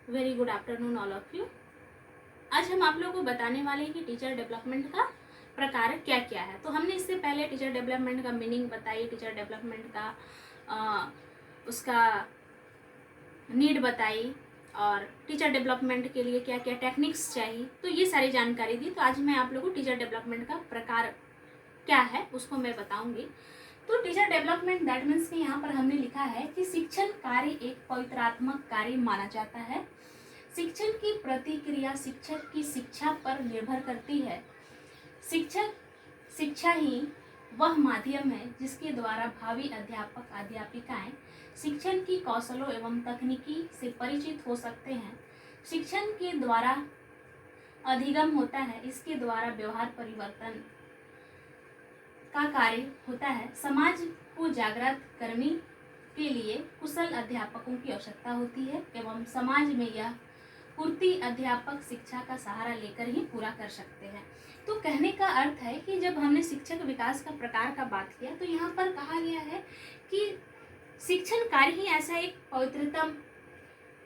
Very good afternoon all of you. आज हम आप लोगों को बताने वाले हैं कि टीचर डेवलपमेंट का प्रकार क्या क्या है। तो हमने इससे पहले टीचर डेवलपमेंट का मीनिंग बताई, टीचर डेवलपमेंट का उसका नीड बताई और टीचर डेवलपमेंट के लिए क्या क्या टेक्निक्स चाहिए, तो ये सारी जानकारी दी। तो आज मैं आप लोगों को टीचर डेवलपमेंट का प्रकार क्या है उसको मैं बताऊंगी। तो टीचर डेवलपमेंट दैट मीन्स कि यहाँ पर हमने लिखा है कि शिक्षण कार्य एक पवित्रात्मक कार्य माना जाता है। शिक्षण की प्रतिक्रिया शिक्षक की शिक्षा पर निर्भर करती है। शिक्षा ही वह माध्यम है जिसके द्वारा भावी अध्यापक अध्यापिकाएं शिक्षण की कौशलों एवं तकनीकी से परिचित हो सकते हैं। शिक्षण के द्वारा अधिगम होता है, इसके द्वारा व्यवहार परिवर्तन का कार्य होता है। समाज को जागृत करने के लिए कुशल अध्यापकों की आवश्यकता होती है एवं समाज में यह पूर्ति अध्यापक शिक्षा का सहारा लेकर ही पूरा कर सकते हैं। तो कहने का अर्थ है कि जब हमने शिक्षक विकास का प्रकार का बात किया तो यहाँ पर कहा गया है कि शिक्षण कार्य ही ऐसा एक पवित्रतम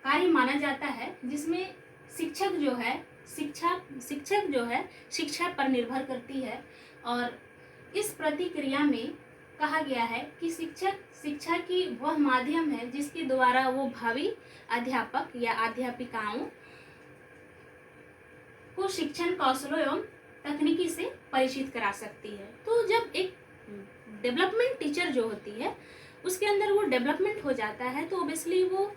कार्य माना जाता है जिसमें शिक्षक जो है शिक्षा पर निर्भर करती है। और इस प्रतिक्रिया में कहा गया है कि शिक्षक शिक्षा की वह माध्यम है जिसके द्वारा वो भावी अध्यापक या अध्यापिकाओं को शिक्षण कौशलों एवं तकनीकी से परिचित करा सकती है। तो जब एक डेवलपमेंट टीचर जो होती है उसके अंदर वो डेवलपमेंट हो जाता है तो ओबियसली वो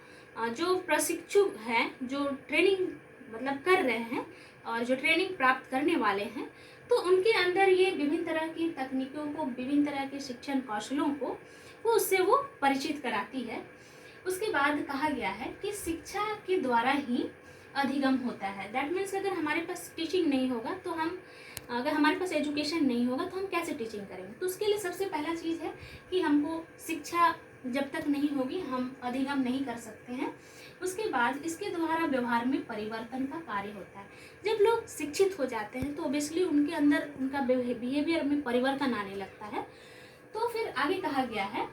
जो प्रशिक्षु हैं, जो ट्रेनिंग मतलब कर रहे हैं और जो ट्रेनिंग प्राप्त करने वाले हैं, तो उनके अंदर ये विभिन्न तरह की तकनीकों को, विभिन्न तरह के शिक्षण कौशलों को उससे वो परिचित कराती है। उसके बाद कहा गया है कि शिक्षा के द्वारा ही अधिगम होता है। दैट मीन्स अगर हमारे पास टीचिंग नहीं होगा तो अगर हमारे पास एजुकेशन नहीं होगा तो हम कैसे टीचिंग करेंगे। तो उसके लिए सबसे पहला चीज़ है कि हमको शिक्षा जब तक नहीं होगी हम अधिगम नहीं कर सकते हैं। उसके बाद इसके द्वारा व्यवहार में परिवर्तन का कार्य होता है। जब लोग शिक्षित हो जाते हैं तो ऑब्वियसली उनके अंदर उनका बिहेवियर में परिवर्तन आने लगता है। तो फिर आगे कहा गया है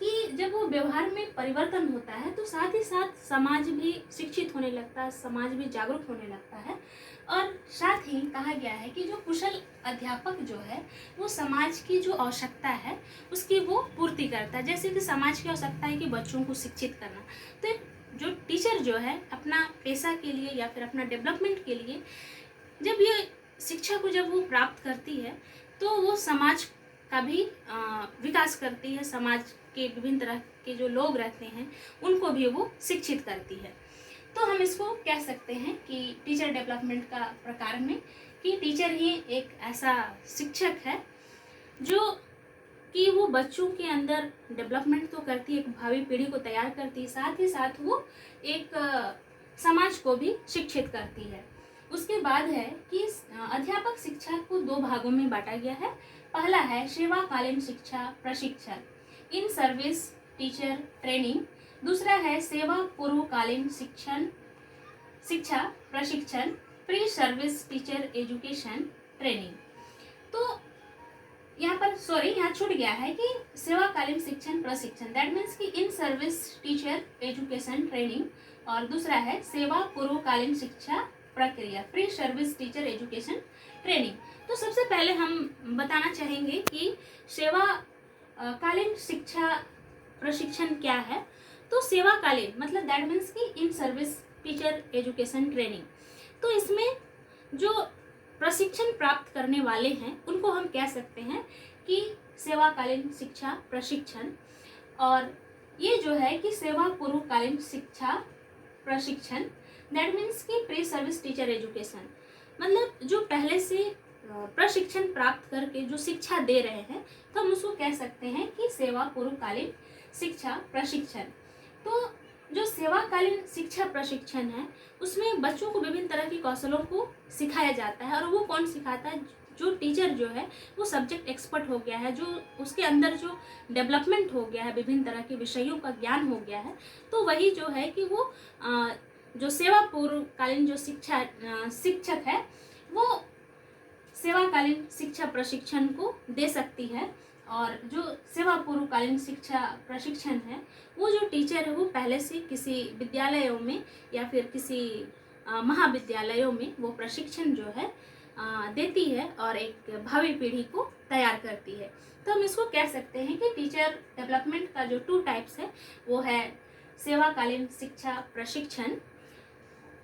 कि जब वो व्यवहार में परिवर्तन होता है तो साथ ही साथ समाज भी शिक्षित होने लगता है, समाज भी जागरूक होने लगता है। और साथ ही कहा गया है कि जो कुशल अध्यापक जो है वो समाज की जो आवश्यकता है उसकी वो पूर्ति करता है। जैसे कि समाज की आवश्यकता है कि बच्चों को शिक्षित करना, तो जो टीचर जो है अपना पेशा के लिए या फिर अपना डेवलपमेंट के लिए जब ये शिक्षा को जब वो प्राप्त करती है तो वो समाज का भी विकास करती है। समाज के विभिन्न तरह के जो लोग रहते हैं उनको भी वो शिक्षित करती है। तो हम इसको कह सकते हैं कि टीचर डेवलपमेंट का प्रकार में कि टीचर ही एक ऐसा शिक्षक है जो कि वो बच्चों के अंदर डेवलपमेंट तो करती है, एक भावी पीढ़ी को तैयार करती है, साथ ही साथ वो एक समाज को भी शिक्षित करती है। उसके बाद है कि अध्यापक शिक्षा को दो भागों में बांटा गया है। पहला है सेवाकालीन शिक्षा प्रशिक्षण, इन सर्विस टीचर ट्रेनिंग। दूसरा है सेवा पूर्वकालीन शिक्षा प्रशिक्षण, pre service teacher education training. तो यहाँ छूट गया है कि सेवाकालीन शिक्षण प्रशिक्षण, दैट मीन्स कि in service teacher education training, और दूसरा है सेवा पूर्वकालीन शिक्षा प्रक्रिया, pre service teacher education training. तो सबसे पहले हम बताना चाहेंगे कि सेवाकालीन शिक्षा प्रशिक्षण क्या है। तो सेवाकालीन मतलब दैट मीन्स कि in service teacher education training. तो इसमें जो प्रशिक्षण प्राप्त करने वाले हैं उनको हम कह सकते हैं कि सेवाकालीन शिक्षा प्रशिक्षण। और ये जो है कि सेवा पूर्वकालीन शिक्षा प्रशिक्षण दैट मीन्स कि प्री सर्विस टीचर एजुकेशन, मतलब जो पहले से प्रशिक्षण प्राप्त करके जो शिक्षा दे रहे हैं तो हम उसको कह सकते हैं कि सेवा पूर्वकालीन शिक्षा प्रशिक्षण। तो जो सेवाकालीन शिक्षा प्रशिक्षण है उसमें बच्चों को विभिन्न तरह की कौशलों को सिखाया जाता है। और वो कौन सिखाता है? जो टीचर जो है वो सब्जेक्ट एक्सपर्ट हो गया है, जो उसके अंदर जो डेवलपमेंट हो गया है, विभिन्न तरह के विषयों का ज्ञान हो गया है, तो वही जो है कि वो जो सेवा पूर्वकालीन जो शिक्षक है वो सेवाकालीन शिक्षा प्रशिक्षण को दे सकती है। और जो सेवा पूर्वकालीन शिक्षा प्रशिक्षण है, वो जो टीचर है वो पहले से किसी विद्यालयों में या फिर किसी महाविद्यालयों में वो प्रशिक्षण जो है देती है और एक भावी पीढ़ी को तैयार करती है। तो हम इसको कह सकते हैं कि टीचर डेवलपमेंट का जो 2 टाइप्स है वो है सेवाकालीन शिक्षा प्रशिक्षण,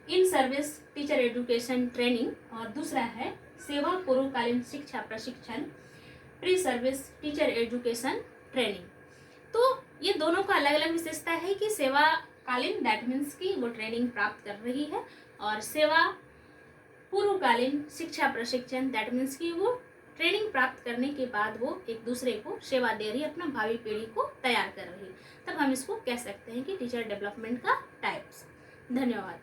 in service teacher education training, और दूसरा है सेवा पूर्वकालीन शिक्षा प्रशिक्षण, pre service teacher education training. तो ये दोनों का अलग अलग विशेषता है कि सेवाकालीन दैट मीन्स कि वो ट्रेनिंग प्राप्त कर रही है, और सेवा पूर्वकालीन शिक्षा प्रशिक्षण दैट मीन्स कि वो ट्रेनिंग प्राप्त करने के बाद वो एक दूसरे को सेवा दे रही है, अपना भावी पीढ़ी को तैयार कर रही है। तब हम इसको कह सकते हैं कि टीचर डेवलपमेंट का टाइप्स। धन्यवाद।